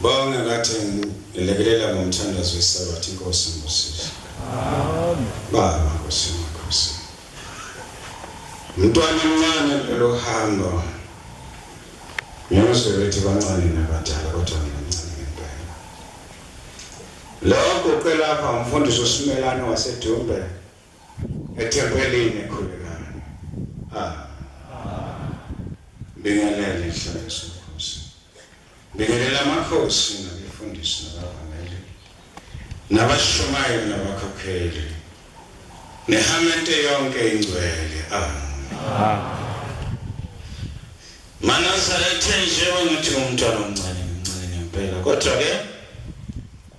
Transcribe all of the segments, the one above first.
Bonge ngathi ngilekelela ngomthandazo weSabatha inkosi ngosizo. Amen. Baba nkosi nkosi. Umntwana omncane lo hamba. Ngiyazwe bethi bancane nabadala kodwa ngincane ngempela. Lokho kwelapha umfundisi uSimelane waseDumbe ethempelini ekhulekana. Bingelele inhlanganiso nkosi. Bingelela amakhosi nabefundisi nabavangeli. Nabashumayeli nabakhokheli. Nehamente yonke ingcwele. Manazarethe njengoba ngithi umntwana omncane ngempela kodwa ke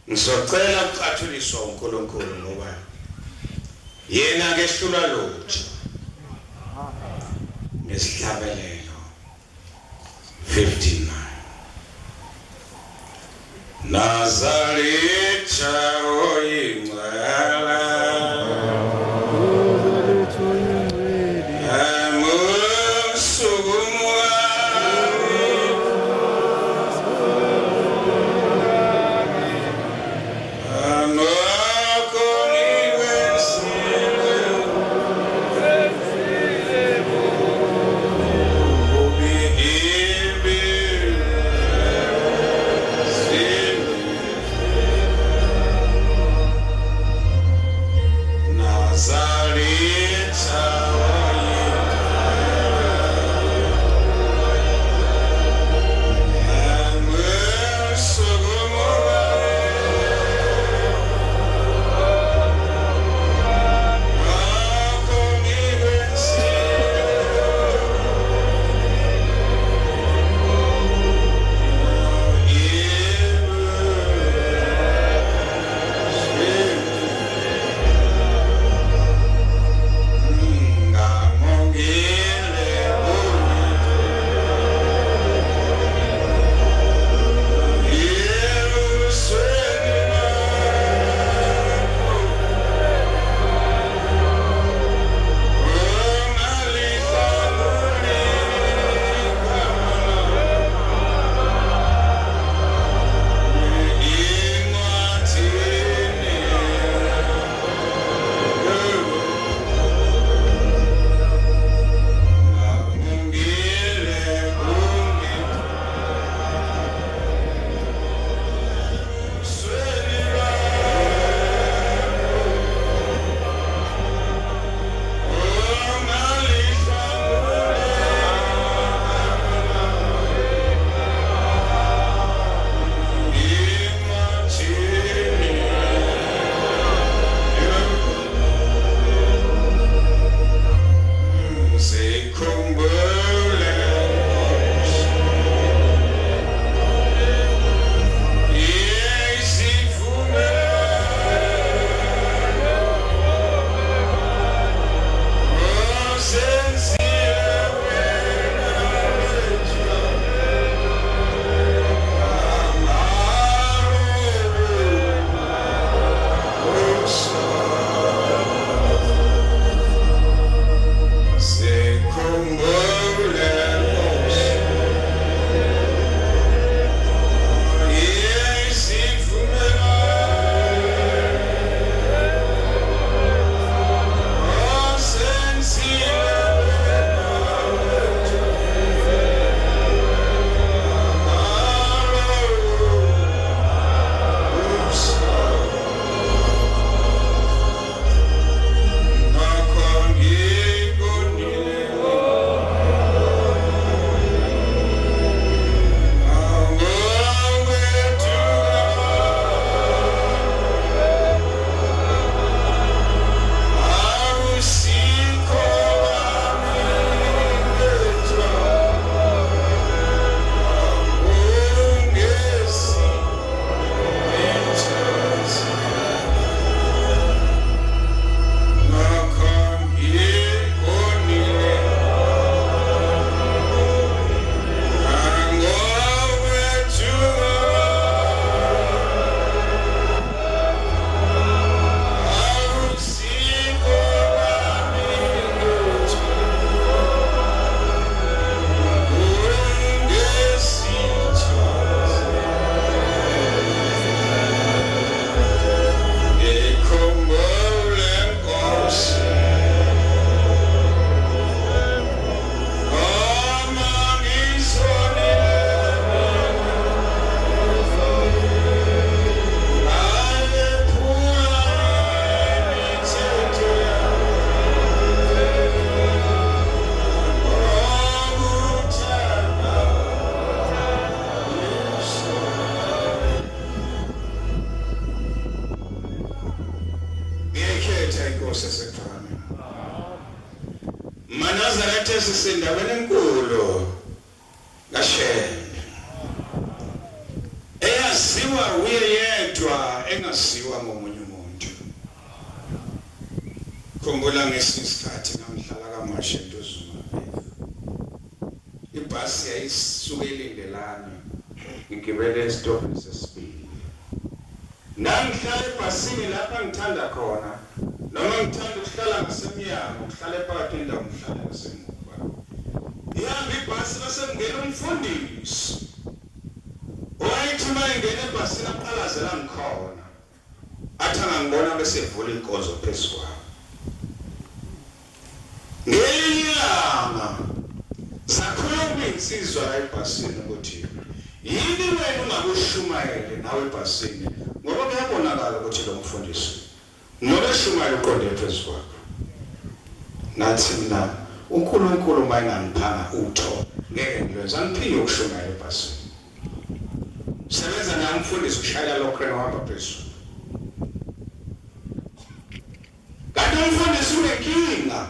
ngizocela ukuqathuliswa uNkulunkulu ngoba yena ke ehlula lutho ngesihlabelelo 59 Nazaretha oyingcwele sisendaweni enkulu kaShembe eyaziwa uye yedwa engasiwa ngomunye umuntu. Khumbula ngesikhathi ngamhlala kaMashe Ntuzuma ibhasi yayisuke ilindelana ngigibele esitopini sesibili. Nangihlala ebhasini lapha ngithanda khona noma ngithanda ukuhlala ngasemnyango ngihlale phakathi endawo ngihlala ngasemuva. Ihamba ibhasi bese kungena umfundisi. Owayethi uma ingena ebhasini aqalazela ngikhona. Athi angangibona bese evula inkonzo phezu kwami. Ngelilanga sakhuluma insizwa la ebhasini ukuthi yini wena ungakushumayele nawe ebhasini ngoba kuyabonakala ukuthi lo mfundisi ngoba shumayele uqonde phezu kwakho. Nathi mina uNkulunkulu mayengangiphanga utho ngeke ngilwenza ngiphinde ukushumayela ebhasini. Sebenza naye umfundisi ushayela lokhona wahamba phezulu. Kanti umfundisi unenkinga.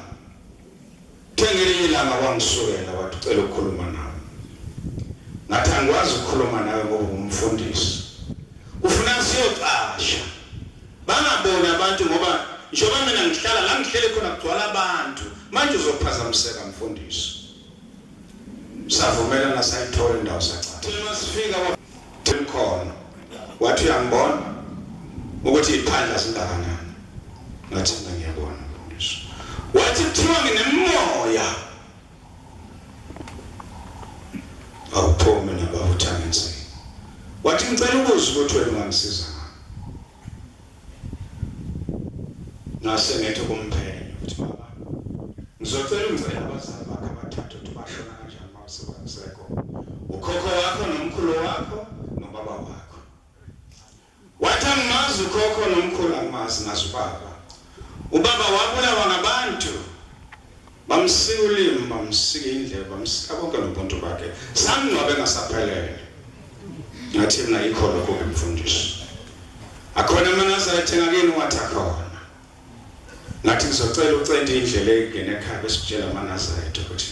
Ngelinye ilanga wangisukela wathi ucela ukukhuluma nawe. Ngathi angikwazi ukukhuluma nawe ngoba umfundisi. Ufuna siyoqasha. Bangaboni abantu ngoba njengoba mina ngihlala la ngihlele khona kugcwala abantu. Manje uzophazamiseka mfundisi. Savumelana sayithola indawo sachaza. Thina sifika wathimkhona. Wathi uyangibona ukuthi iphandla singakanani. Ngathi mina ngiyabona mfundisi. Wathi kuthiwa nginemoya. Awuphome nabawuthangenze. Wathi ngicela ukuzwa ukuthi wena ungangisiza ngani. Ngase ngethe kumphenya ukuthi baba ngizocela ungicela abazali bakho abathathu ukuthi bashona kanjani mawusebenzisekho. Ukhokho wakho nomkhulu wakho nobaba wakho. Wathi angimazi ukhokho nomkhulu angimazi ngazi ubaba. Ubaba wabulawa ngabantu bamsika ulimi bamsika indlebe bamsika konke nobuntu bakhe sangcwabe ngasaphelele. Ngathi mina yikho lokho kumfundisi. Akhona amaNazaretha ngakini wathi akhona. Ngathi ngizocela ucente indlela engene ekhaya besitshela amaNazaretha ukuthi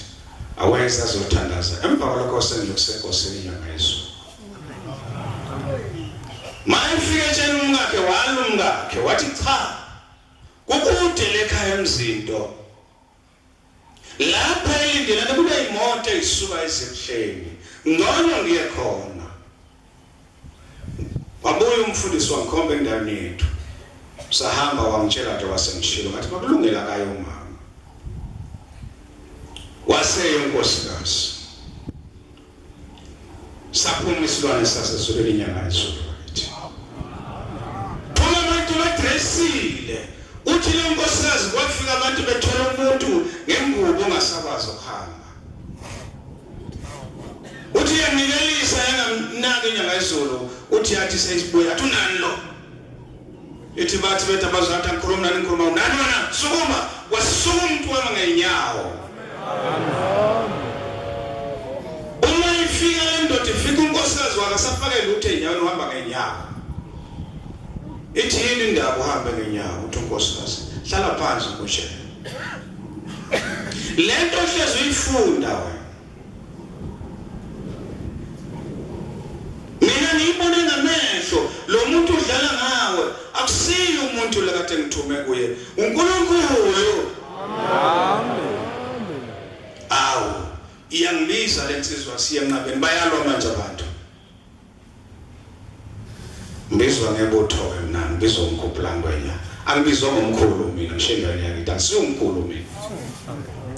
awenza azothandaza emva kwalokho sengiyokusenkosini inyanga yezulu. Mayefike tshela umkakhe walumkakhe wathi cha kukude lekhaya emzinto. Lapha elindele kube imoto isuka esebuhleni. Ngcono ngiye khona. Wabuya umfundisi wangikhomba endaweni yethu. Sahamba wangitshela nje wasengishilo ngathi bakulungela kayo umama. Waseyo inkosikazi. Saphuma isilwane sasezulwini inyanga yezulu bakithi. Phuma abantu badressile. Uthi le nkosikazi kwafika abantu bethola umuntu ngengubo ongasakwazi ukuhamba. Uthi yanikelisa yangamnaka inyanga yezulu uthi yathi seyibuya athi unani lo. Ithi bathi bethu abazathi ngikhuluma nani ngikhuluma nani wena sukuma wasukuma umuntu wami ngenyawo. Uma ifika le ndoda ifika unkosikazi wakasafake lutho enyaweni uhamba ngenyawo. Ithi yini indaba uhambe ngenyawo uthi unkosikazi hlala phansi kushela. Lento hlezi uyifunda wena. Mina ngiyibone ngamehlo lo muntu udlala ngawe akusiyo umuntu lekade ngithume kuye uNkulunkulu. Amen. Awu iyangibiza lensizwa siyanqabeni bayalwa manje abantu. Ngizwa ngebotho mina ngibizwa umkhupulangwenya. Angibizwa ngomkhulu mina ngishendane yakithi asiyo umkhulu mina.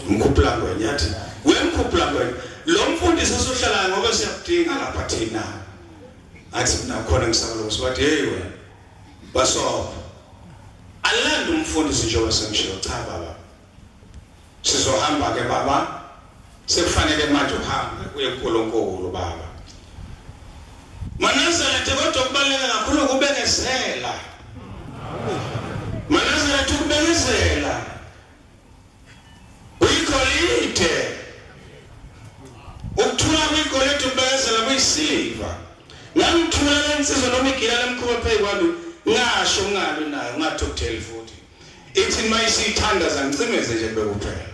Umkhupulangwenya yathi wemkhupulangwenya lo mfundisi esohlala ngoba siyakudinga lapha thina. Athi mina khona ngisakalosi wathi hey wena baso alanda umfundisi nje wasengishilo cha baba. Sizohamba ke baba. Sekufanele manje uhambe uye kuNkulunkulu baba. MaNazaretha kodwa kubaleka kakhulu ukubekezela. MaNazaretha ukubekezela. Uyikholide. Ukuthula kuyikholide ukubekezela kuyisiva. Ngangithula lensizwa noma igila lemkhulu phezu kwami ngasho ngalwe nayo ngathi ukuthela futhi. Ithi mayisithandaza ngicimeze nje bekuphela.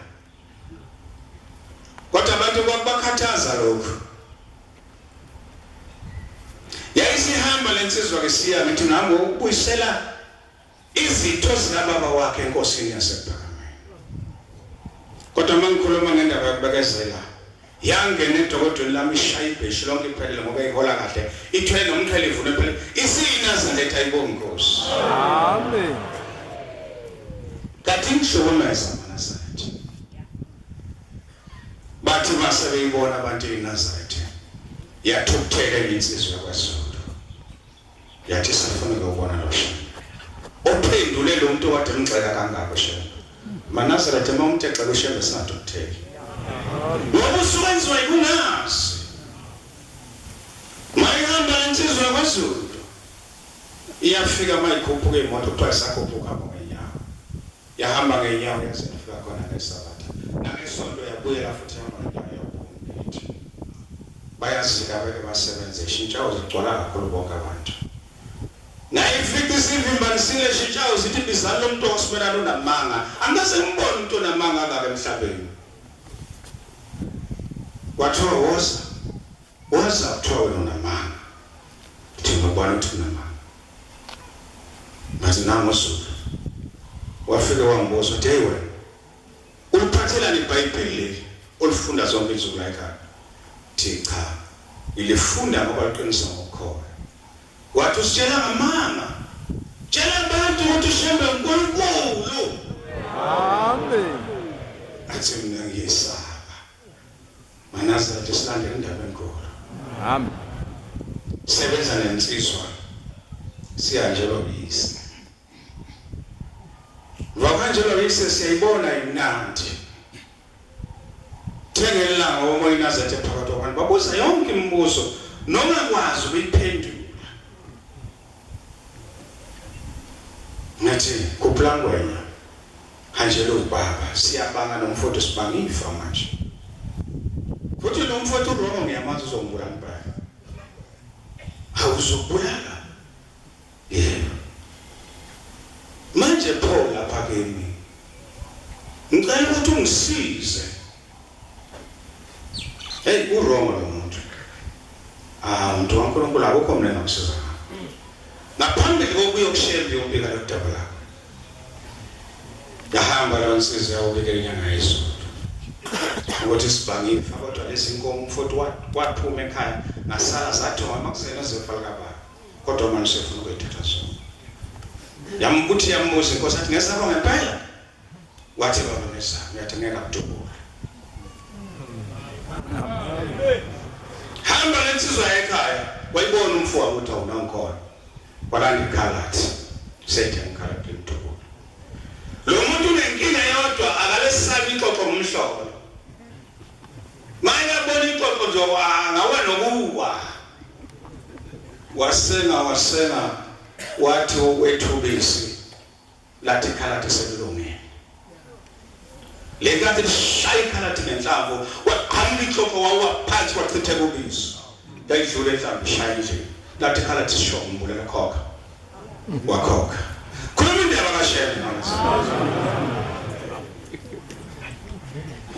kodwa abantu bakukhathaza lokho. Yayisihamba lensizwa ke siya ngithi nami ukubuyisela izitho zikababa wakhe enkosini yaseBhakamani. Kodwa mangikhuluma ngendaba yokubekezela, yangena edokodweni lami ishaya ibheshi lonke iphelele ngoba ihola kahle, ithwele nomthwele ivune phela isiyinazaletha ayibonga Nkosi. Amen. Kathi ngishukumeza amaNazaretha. Bathi masebeyibona abantu eNazaretha. Yathukuthela insizwa yakwaZulu. Yathi sifuna ukubona lo shembe. Ophendule lo muntu okade emgxeka kangako shembe. MaNazaretha mawumuntu egxeka ushembe singadokutheki. Ngoba usukwenziwa yikungazi. Mayihamba insizwa yakwaZulu. Iyafika mayikhuphuka imoto kuthiwa isakhuphuka ngenyawo. Yahamba ngenyawo yaze yafika khona ngeSabatha. Nangesonto yabuyela futhi yahamba ngenyawo. Bayazika beke basebenze ishintshawo zigcwala kakhulu bonke abantu. Naye ifika isivimba sile shintshawo sithi bizalo umuntu osibela lonamanga. Angase ngibone umuntu onamanga ngabe emhlabeni. Wathiwa woza kuthiwa wena unamanga. Uthi ngibona ukuthi unamanga. Manje nangosuku wafika wangibuza uthi hey wena uliphathela iBhayibheli olifunda zonke izinto la ekhaya. Cha ilifunda ngoba liqinisa ngokukholwa. Wathi usitshela ngamanga. Tshela abantu ukuthi ushembe uNkulunkulu. Amen. Athi mina ngiyesaba. MaNazaretha silandela indaba enkulu. Amen. Sebenza nensizwa. Siyanjelo bisi. Vakanjelo bisi siyayibona imnandi. Thengelanga ngoba iNazaretha phakathi kwabantu babuza yonke imibuzo noma kwazi ukuyiphendula. Ngathi kuplangwenya hanjelo ubaba siyabanga nomfowethu sibanga ifa manje. Futhi lo mfowethu uRoma ngiyamazi uzongibulala impela. Awuzobulala. Yebo. Manje pho lapha kimi. Ngicela ukuthi ungisize. Hey uRoma lo muntu. Umuntu waNkulunkulu akukho mina nokusiza. Ngaphambili kokuya ukushembe uyobika lo daba lakho. Yahamba lo nsizwa yawubika inyanga yesonto. Ukuthi sibangifa kodwa lezi inkomo mfowethu waphuma ekhaya ngasala zathoma makusena zefala kababa. Kodwa manje sefuna ukuyithatha zona. Yambuthi yambuza inkosi athi ngesaba ngempela. Wathi baba ngesaba yathi ngeke akudubula. Hamba lensizwa ekhaya wayibona umfowabo ukuthi awunankhona. Walanda ikhalathi sethe ikhalathi lemdubulo. Lo muntu unenkinga yodwa akalesabi ixoxo ngomhlolo. Manje abona ixoxo nje ngawe nokuwa. Wasenga wathi wethubisi lathi ikhalathi selilungile. Lengathi lishaya ikhalathi ngenhlamvu waqhamula ixoxo wawaphansi wachitha kubisi. Yayidlula enhlamvu ishaya nje. Lathi ikhalathi sishombulela khokha. Wakhokha. Khuluma indaba kaShembe manje.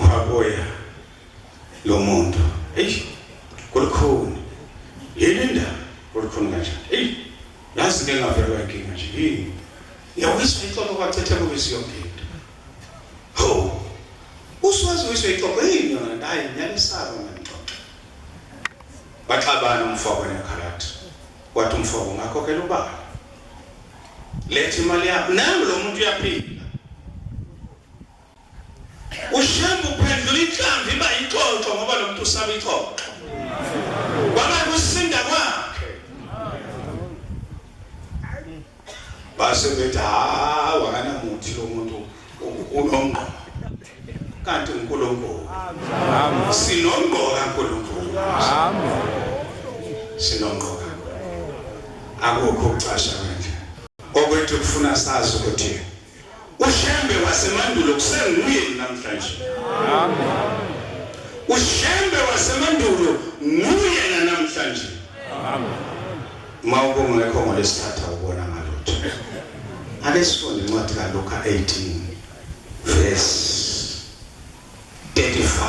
Wabuya lo muntu. Hey, kulukhuni. Yini indaba? Kulukhuni kanjani? Hey, yazi ke ngavela inkinga nje. Yini? Yawisa ixoxo kwachitha kubisi yonke into. Ho. Uswazi ixoxo yini yona hayi nyalisaba ngixoxo. Baxabana umfoko nekhalathi. Wathi umfoko ngakhokhela ubaba. Lethi imali yakho nami lo muntu uyaphila. Ushembe uphendula inhlamvu iba ixoxo ngoba lo muntu usaba ixoxo. Kwaba kusinda kwakhe. Base bethi wakana muthi lo muntu unongqo. Kanti uNkulunkulu. Amen. Sinongqo kaNkulunkulu. Amen. Sinongqo. Akukho ukucasha manje. Okwethu kufuna sazi ukuthi uShembe wasemandulo kusenguye namhlanje. Amen. uShembe wasemandulo nguye namhlanje. Amen. Mawubongekho ngolesithatha ubona ngalutho. Ake sifunde incwadi kaLuka 18 verse 35.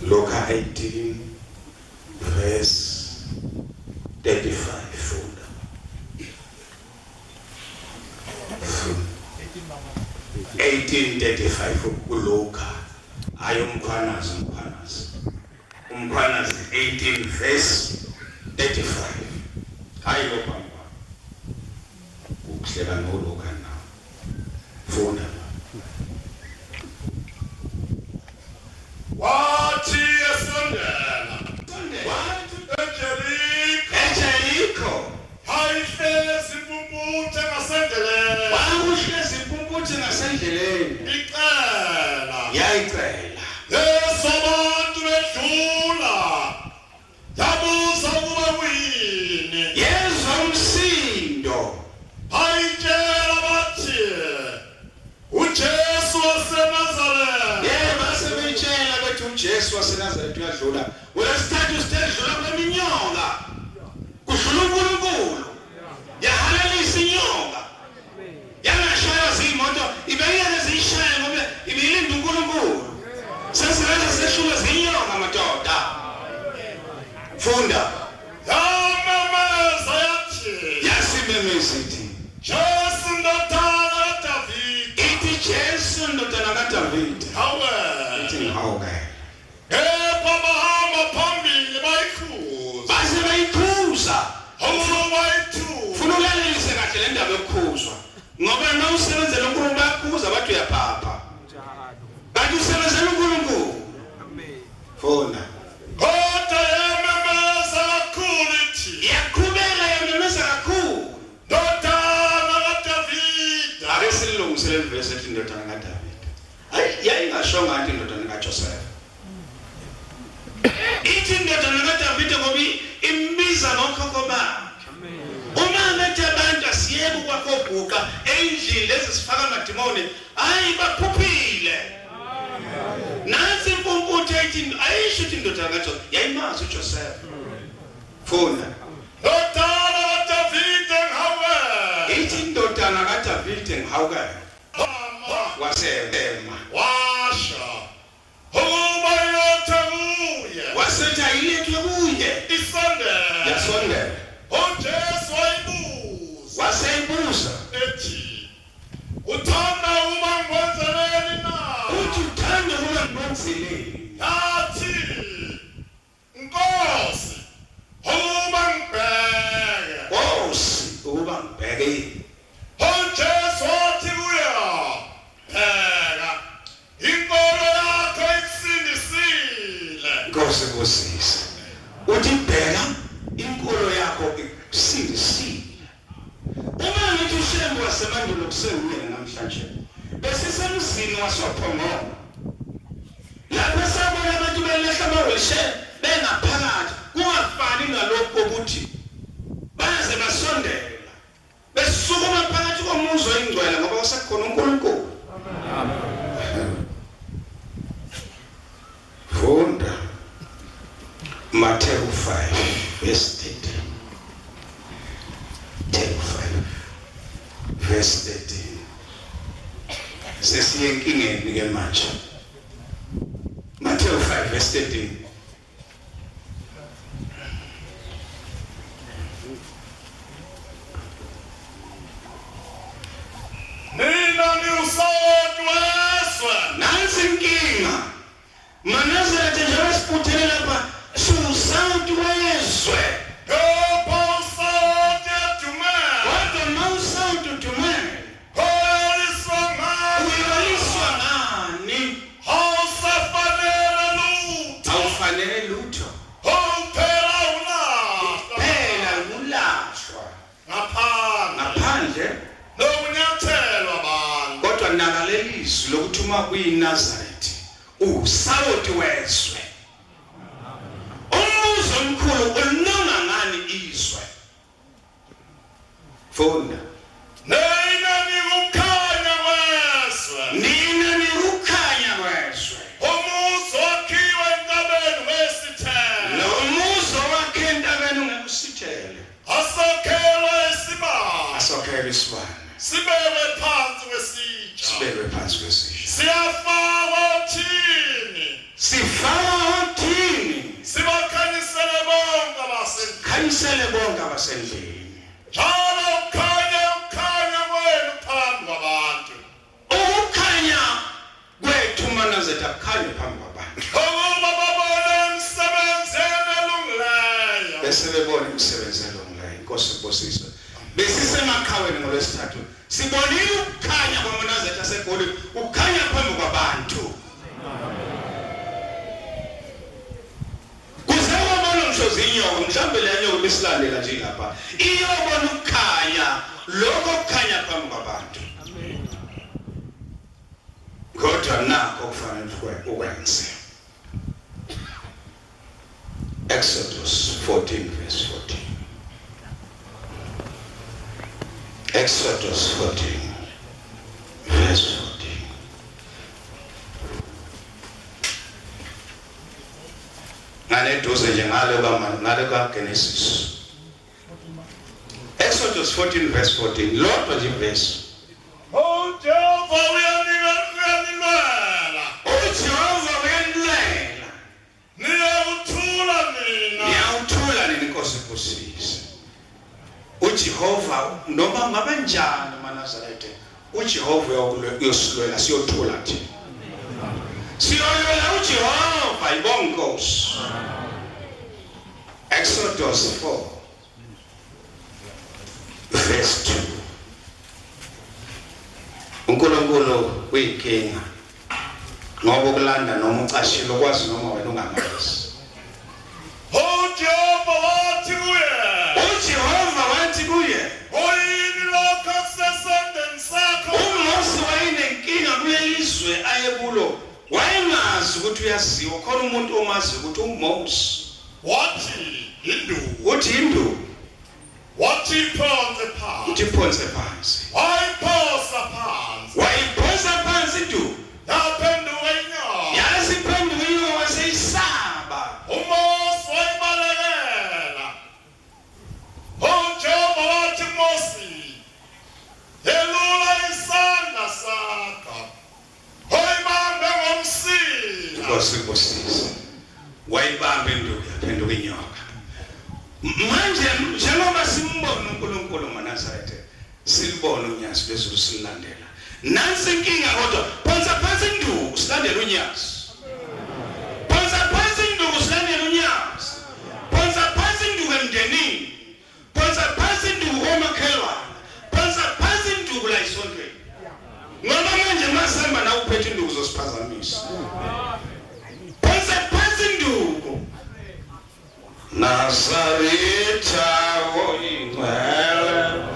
Luka 18 verse 35. 18:35 uLuka ayomkhwanazi umkhwanazi 18 verse 35 hayi lo bamba ukuhlela noLuka nawo funda wathi esondela eJeriko hayihlezi impumputhe ngasendeleni wakuhlezi impumputhe ngasendleleni yayicela lesabantu bedlula yabuza ukuba kuyini yezwa umsindo ayitshela bathi uJesu waseNazaretha basebetshela bethi uJesu waseNazaretha uyadlula wesithathu sidedlula kweminyonga kudlula uNkulunkulu yahalalisa inyonga yangashaya zimoto ibeyele zishaya ngoba ibilinda uNkulunkulu sesibenza sehlule zinyonga madoda funda yamemeza yathi yasimemeza ithi Jesu ndodana kaDavide ithi Jesu ndodana kaDavide hawe ithi hawe bahamba phambili bayikhuza base bayikhuza bayithu funa ulalelise kahle le ndaba yokukhuzwa ngoba na usebenzela uNkulunkulu bayakhuza bathi uyaphapha bathi usebenzela uNkulunkulu fona kodwa yamemeza kakhulu ithi yaqhubeka yamemeza kakhulu ndodana kaDavide ake silungisele ivesi ethi ndodana kaDavide hayi yayingashonga ngathi ndodana kaJoseph ithi ndodana kaDavide ngoba imbiza ngokhokho bakhe uma ngathi abantu asiyeke ukwakho obhuqa endlini lezi sifaka amadimoni hayi baphuphile nansi impumputhe ethi ayisho ithi ndodana kaJoseph yayimazi uJoseph funa ndodana kaDavide hawe ithi ndodana kaDavide ngihawuke wasema washa ukuba yokuye wasethi ayilethwe kuye isondela yasondela uJesu wayibuza waseyibuza ethi uthanda uma ngikwenzeleni na uthi uthanda ukuba ngikwenzeleni yathi Nkosi ukuba ngibheke Nkosi ukuba ngibheke uJesu wathi kuya pheka inkolo yakho ikusindisile Nkosi kusisa uthi bheka inkolo yakho ikusindisile uma ngithi ushembu wasemandulo kusewuyena namhlanje besisemzini wasophongolo lapho sabona abantu belehla amawheelchair bengaphakathi kungafani nalokho ukuthi baze basondela besukuma phakathi komuzi oyingcwele ngoba kusekhona uNkulunkulu funda Matthew 5 verse 13 Matthew 5 verse 13 sesiye enkingeni ke manje Matthew 5 verse 13 nina niusawoti weswe nansi inkinga Manazaretha njengoba siphuthele lapha siwusawuti wezwe kepha usawoti edumele kodwa mawusawuti udumele holiswa ngani uyoliswa ngani awusafanele lutho awufanele lutho awuphela ulahla phela kulashwa ngaphandle lokunyathelwa abantu kodwa nakalelizwi lokuthi uma kuyiNazaretha usawuti wezwe umuzi omkhulu unonga ngani izwe funda nina nikukhanya weswe nina nikukhanya kwezwe umuzi wakhiwe entabeni wesithelo lo muzi wakhe entabeni ungekusithele asakhelwe isibani asokhele isibane sibekwe phansi kwesitsha sibekwe phansi kwesisha siyafakwa uthini sifaka ubusele bonke abasendlini. Njalo ukhanya wenu phambi kwabantu. Ukukhanya kwethu manazethu akukhanye phambi kwabantu. Ukuba babone imisebenzi elungileyo. Bese bebona imisebenzi elungileyo. Inkosi ibusise. Besisemakhaya ngolwesithathu. Sibonile ukukhanya kwamanazethu aseGoli, ukukhanya phambi kwabantu. Zinyo mhlambe le nyo bisilandela nje lapha iyobona ukukhanya lokho kukhanya phambi kwabantu. Kodwa nakho kufanele ukwenze. Exodus 14 verse 14. Exodus 14 verse 14. Nganeduze nje ngale ka Genesis. Exodus 14 verse 14. Lord was in verse. Oh Jehovah uyanilela. Oh Jehovah uyanilela. Niyawuthula mina. Niyawuthula nini Nkosi ibusise. uJehova noma ngabe njani maNazaretha uJehova uyosilwela siyothula thina. Siyoyela uJehova ibonkosi. Exodus 4 verse 2. uNkulunkulu uyinkinga ngoba ukulanda noma ucashile ukwazi noma wena ungamazi. uJehova wathi kuye. uJehova wathi kuye. Oyini lokho sesandleni sakho. uMose wayinenkinga kulelizwe ayekulo. Wayengazi ukuthi uyaziwa khona umuntu omazi ukuthi uMose. Wathi induku. Uthi induku. Wathi iphonse phansi. Uthi iphonse phansi. Wayiphosa phansi. Wayiphosa phansi induku. Yaphenduka inyoka. Yasiphenduka inyoka waseyisaba. uMose wayibalekela. uJehova wathi Mose, yelula isandla sakho. Uyibambe ngomsila. Inkosi ibusise. Wayibamba induku yaphenduka inyoka. Manje njengoba simbona uNkulunkulu maNazaretha silibona unyazi lezulu silandela. Nansi inkinga kodwa phonsa phansi induku silandela unyazi. Phonsa phansi induku silandela unyazi. Phonsa phansi induku emndenini. Phonsa phansi induku komakhelwane. Phonsa phansi induku la esontweni. Ngoba manje masihamba na uphethe induku zosiphazamisa. Phonsa phansi induku. Nazaretha oyingcwele.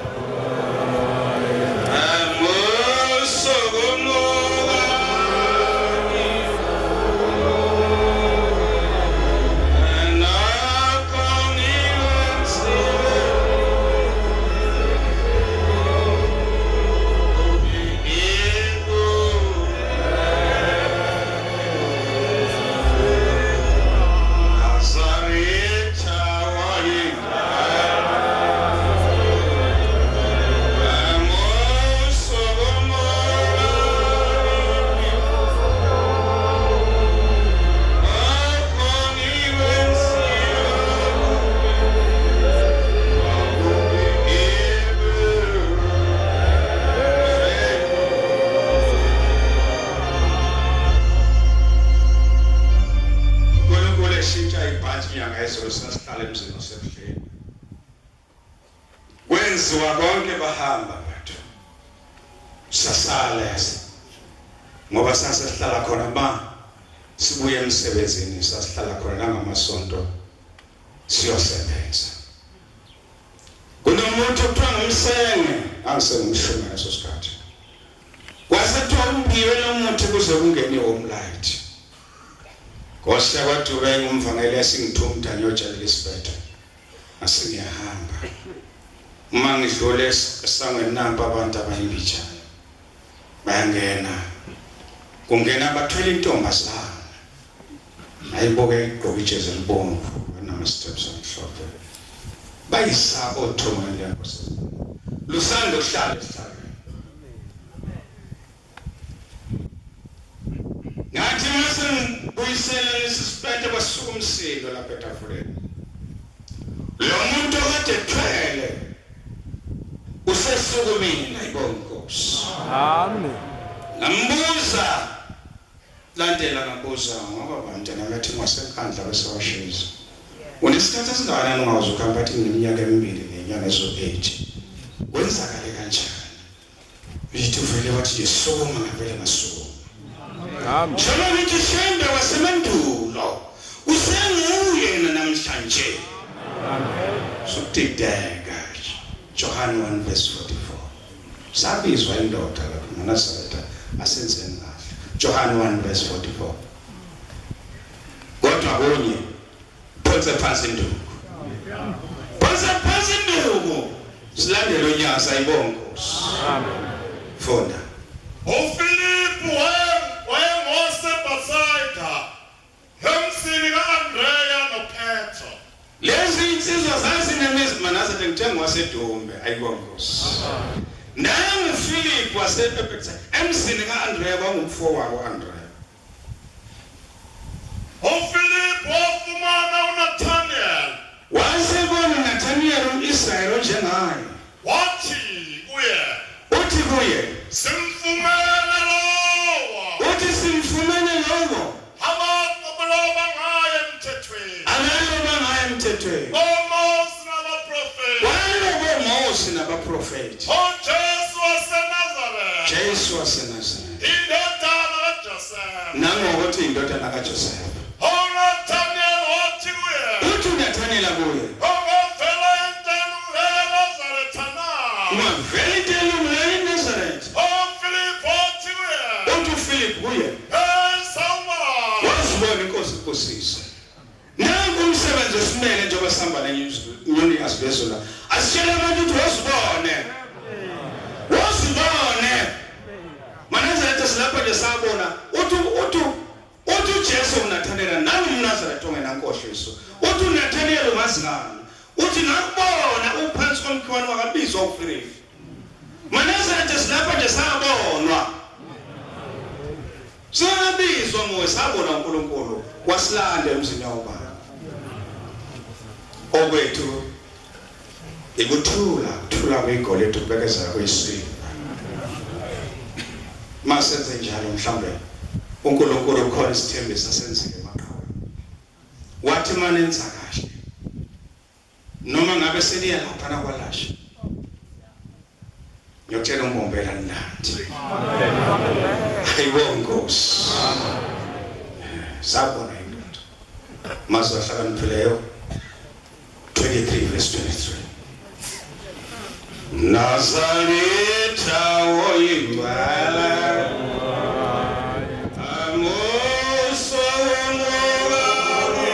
Kwenziwa konke bahamba bathu. Sasala ngoba sasihlala khona sibuye emsebenzini sasihlala khona ngamasonto siyosebenza. Kunomuntu okuthiwa ngumsenge angisengumshumi ngaso sikhathi. Kwasethiwa umbiwe lomuntu kuze kungene omlight. Nkosi yakwaDubai ngumvangeli esingithumta nyojalela isibetha. Asingiyahamba. Uma ngidlule esangweni namba abantu abayibijana. Bayangena. Kungena abathwele intombazana. Ayiboke igqoke ijezi elibomvu nama steps amhlophe. Bayisaba othomani yakho. Lusando kuhlala esithabeni. Ngathi mase ngibuyisela lesisiphethe kwasuka umsindo lapha etafuleni. Lo muntu usukumile ayibonge Nkosi. Amen. Ngambuza landela ngabuza ngoba abantu nabathi masenkandla besewashisa. Unesithatha esingakanani ungazi ukuhamba athi ngineminyaka emibili nenyanga ezo8. Wenzakale kanjani? Yithi uvele wathi nje soma ngavele ngasuka. Amen. Shona ngithi shembe wasemandulo. Usenguye namhlanje. Sukudideka. John 1:44. Sabizwa indoda lapho ngaNazaretha asenzeni kahle. John 1:44. Kodwa kunye phonse phansi induku. Phonse phansi induku. Silandele unyasa ayibonge Nkosi. Amen. Funda. uFilipu wayengoseBethsaida emsini kaAndreya noPetro. Lezi insizwa zazinemizi Manasetha ngithenga waseDumbe ayibonge Nkosi. Naye uFilipu waseBethsaida emsini kaAndreya kwangumfowabo kaAndreya. uFilipu wafumana uNathaniel Wasebona Nathaniel umIsrayeli onjengaye. wathi kuye, Uthi kuye, simfumene lowo uthi simfumene lowo abaqobola ngaye emthethweni, abaloba ngaye emthethweni. oMose nabaprofeti, Waloba uMose nabaprofeti. uJesu waseNazaretha, Jesu waseNazaretha. indodana kaJosefa. Nangokuthi indodana kaJosefa. uNathaniel wathi kuye, Uthi uNathaniel kuye, ungavela enteni eNazaretha na? ungavele enteni eNazaretha. uFilipu wathi kuye, Uthi uFilipu kuye, sawubona. wazibona inkosi inkosisa. Nangu umsebenzi osimele njengoba sihamba nenyoni asibezula. Asitshele abantu ukuthi wazibone. Wazibone. Manazaretha silapha nje sabona. Uthi uJesu uNathaniel nami uNazaretha ongenankohliso. Uthi uNathaniel ungazi ngani? Uthi ngakubona uphansi komkhiwane wakabizwa uFilipu. Manazaretha silapha nje sabonwa. Sabizwa ngowe sabona uNkulunkulu wasilanda emzini wobaba. Okwethu ikuthula kwegoli lethu kubekezela kuyisipho. Masenze njalo mhlambe uNkulunkulu ukhona isithembiso senzile emaqhawe. Wathi manenza kahle. Noma ngabe seliya lapha nakwalasha. Ngiyotshela umbombela nilandi. Ayibonge Nkosi. Sabona indoda. Mazwi ahlakaniphileyo 23:23. Nazaretha woyimbala amoso ngobawe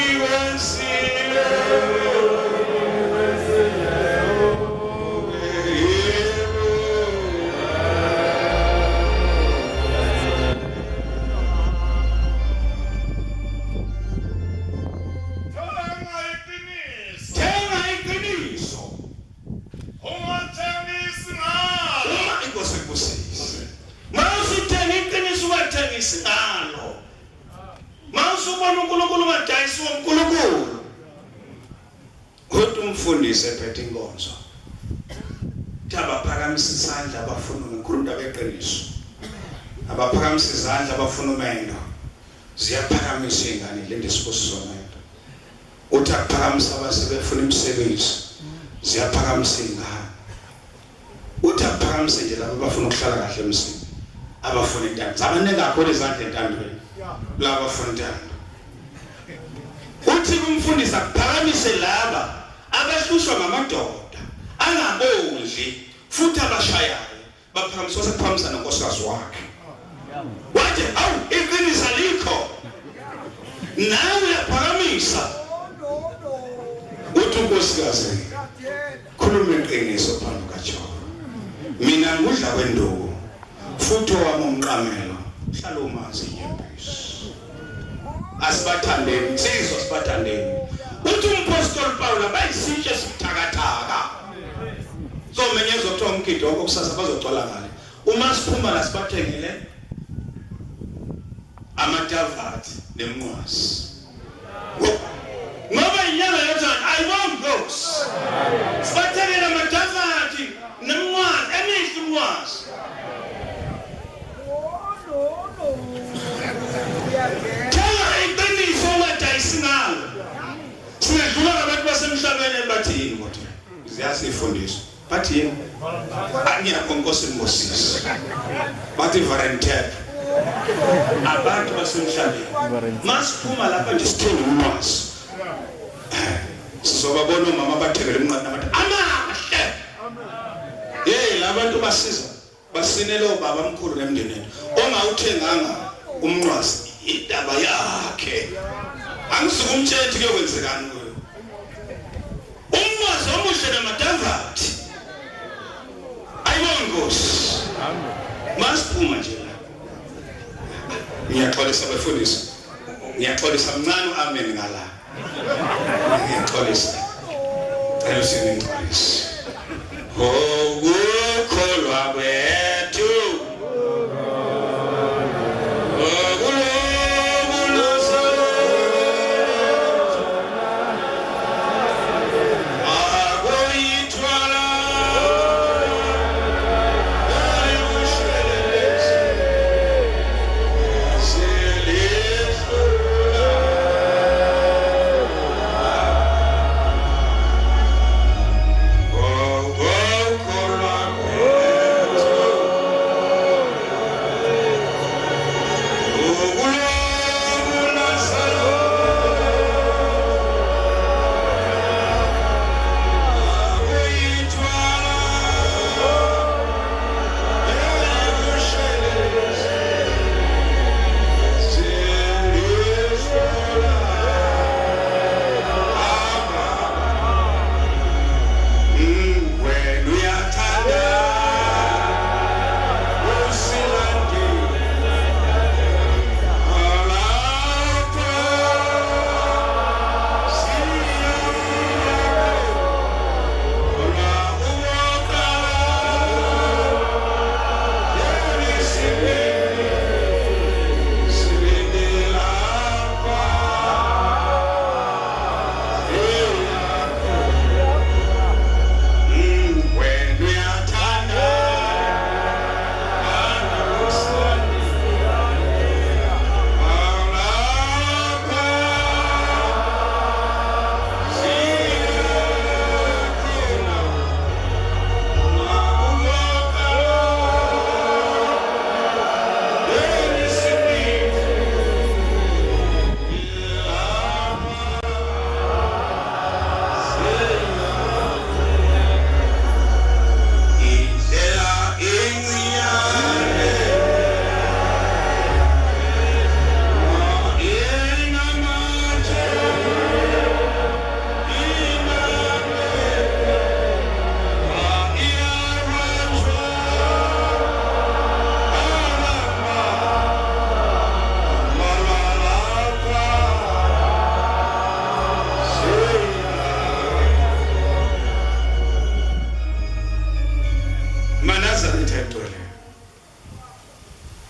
okoliwensile thenga iqiniso. Ungathengisi ngalo. Inkosi ikusise. Mawusuthenga iqiniso ungathengisi ngalo. Mawusubona uNkulunkulu ungadayisi uNkulunkulu. Kodwa umfundisi ephethe inkonzo. Abaphakamisa isandla abafuna ukukhuluma beqiniso. Abaphakamisa izandla abafuna umendo. Ziyaphakamisa ingane le ndisibusizona. Uthi aphakamisa abasebefuna imisebenzi. Ziyaphakamisa ingane. Uthi aphakamisa nje labo abafuna ukuhlala kahle emsini. Abafuna intando. Zabanenge kakhulu izandla entandweni. Laba abafuna intando. Uthi kumfundisi akuphakamise laba abahlushwa ngamadoda angabondli futhi abashayayo baphakamiswa sekuphakamisa nonkosikazi wakhe. Wathi awu iqiniso alikho. Nawe uyaphakamisa. Uthi unkosikazi khuluma iqiniso phambi kaJehova. Mina ngudla kwenduku futhi owami umqamelo hlala umanzi inyembezi. Asibathandeni insizwa sibathandeni. Uthi umpostoli Paul bayisitshe sikuthakathaka. So menyezwa kuthiwa umkhido wonke kusasa bazogcwala ngale. Uma siphuma la sibathengele amatavathi nemnqwasi. Ngoba inyanga yothando ayibonge Nkosi. Sibathekela madavathi nemncwazi emihle umncwazi. Tshela iqiniso wadayisinayo. Sinedlula abantu basemhlabeni bathini kodwa. Ziyasifundisa. Bathini? Angiyakho Nkosi Moses. Bathi varentep. Abantu basemhlabeni. Masiphuma lapha nje sithole ulwazi. Sizobabona umama bathekele umnqadi nabathi amahle. Hey labantu basiza. Basinele obaba omkhulu nemndeneni. Ongawuthenganga umnqwazi indaba yakhe. Angisuka umthetho kuyokwenzekani kuyo. Umnqwazi omuhle namadavathi. Ayibona Nkosi. Amen. Masiphuma nje la. Ngiyaxolisa bafundisi. Ngiyaxolisa mncane amen ngala. Ngiyaxolisa. Cela sinixolise. Ukukholwa kwethu.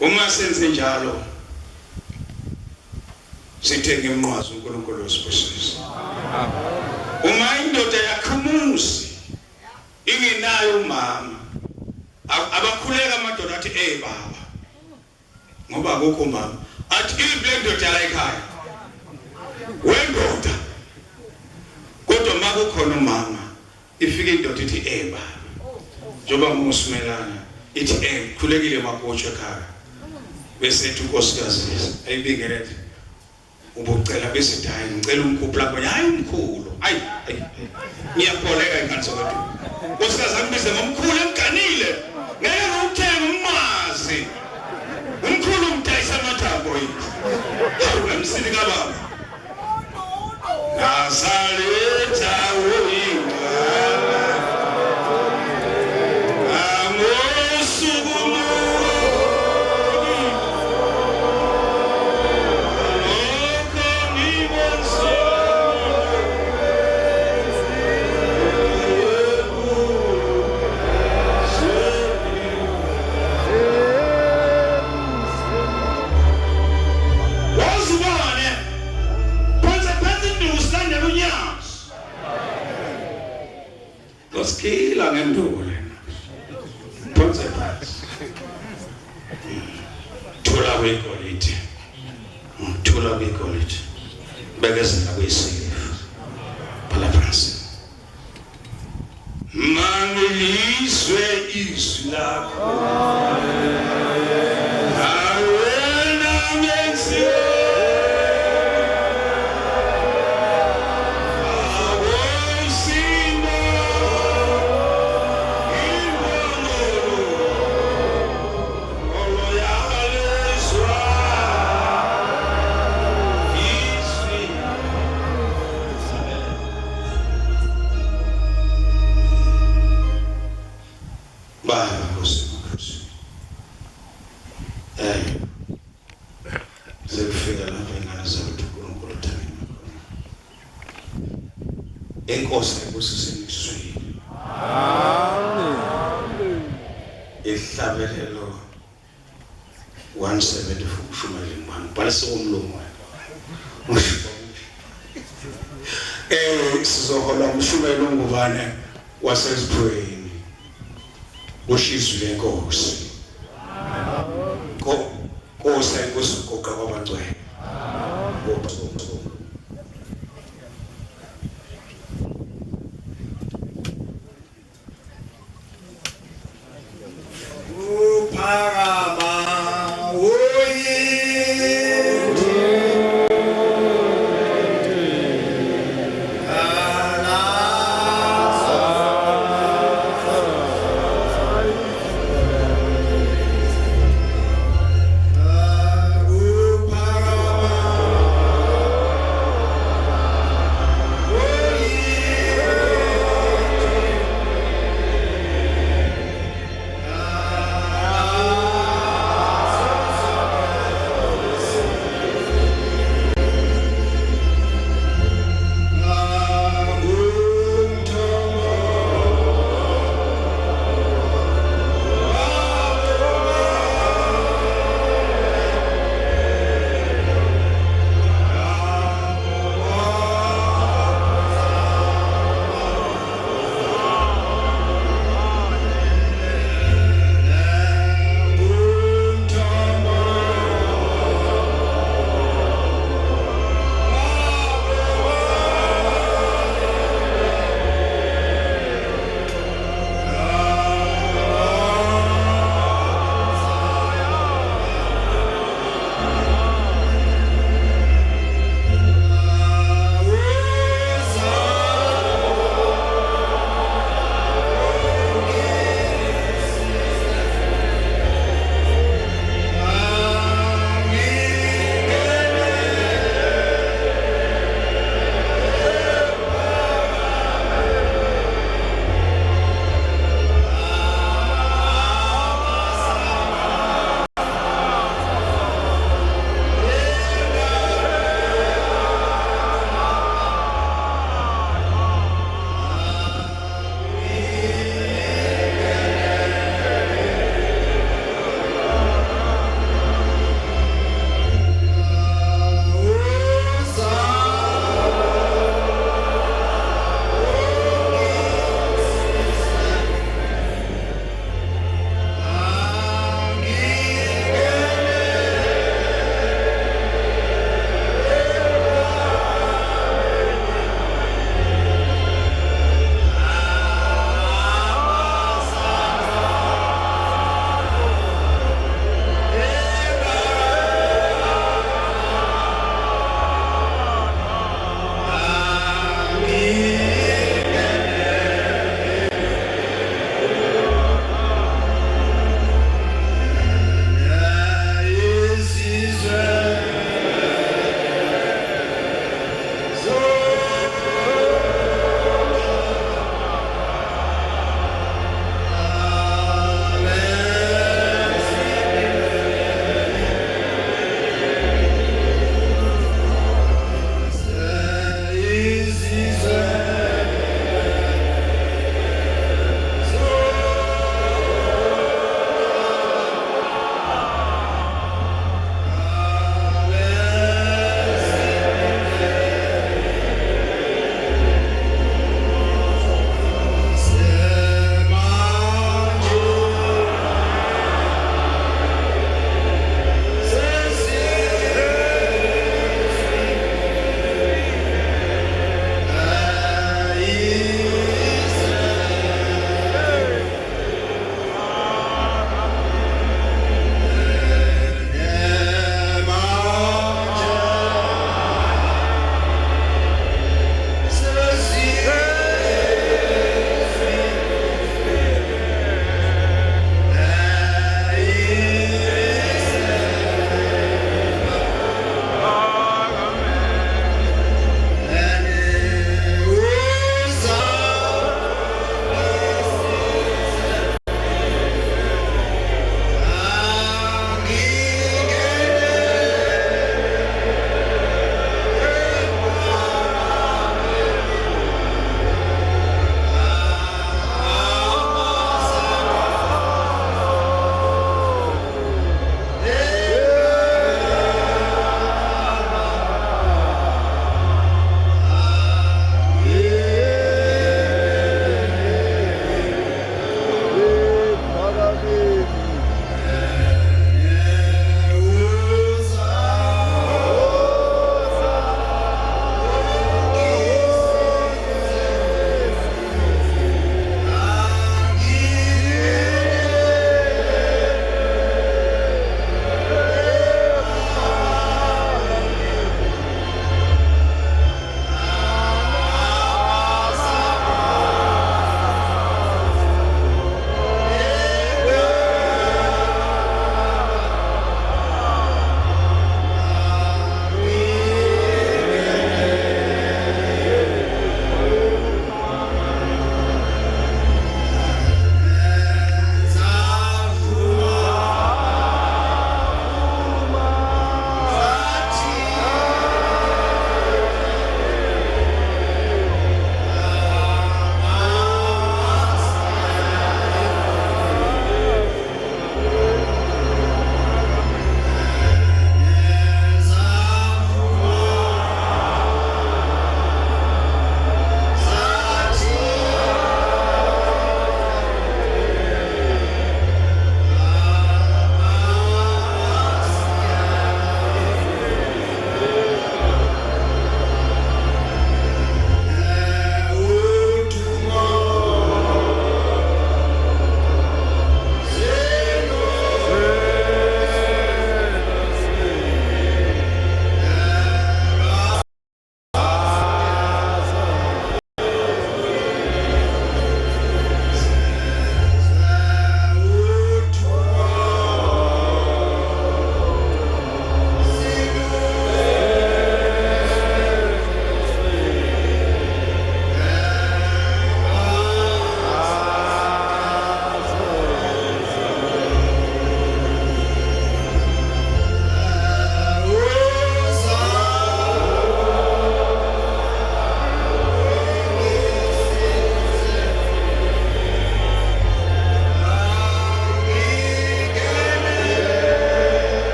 Uma senze njalo sithenge umnqwazi uNkulunkulu osibusisa. Uma indoda yakhumuzi ingenayo umama abakhuleka amadoda athi baba ngoba akukho mama athi ibule ndoda la ekhaya wendoda kodwa makukhona umama ifike indoda ithi baba njoba ngosimelana ithi khulekile mabotsho ekhaya bese ethi unkosikazi ayibingelele ubucela bese hayi ngicela umkhulu lapho hayi umkhulu hayi ngiyapholeka ingane sokuthi unkosikazi angibize ngomkhulu emganile ngeke uthenga ummazi umkhulu umdayisa amathambo yini hawu emsini kababa nasaletha uyingala ngenduku lena phonse phansi thola kwegolide thola kwegolide bekezela kuyisiliva phala phansi mangiliswe izwi lakho awena ngenziwe Enkosi kusisiniswe. Amen. Ihlabelelo 170 ukushumayela imani. Balise umlomo wakho. Sizohola umshumayelo ngubane waseziphoyini. Ushizwe lenkosi. Ko Nkosi ayikusugoqa kwabangcwele.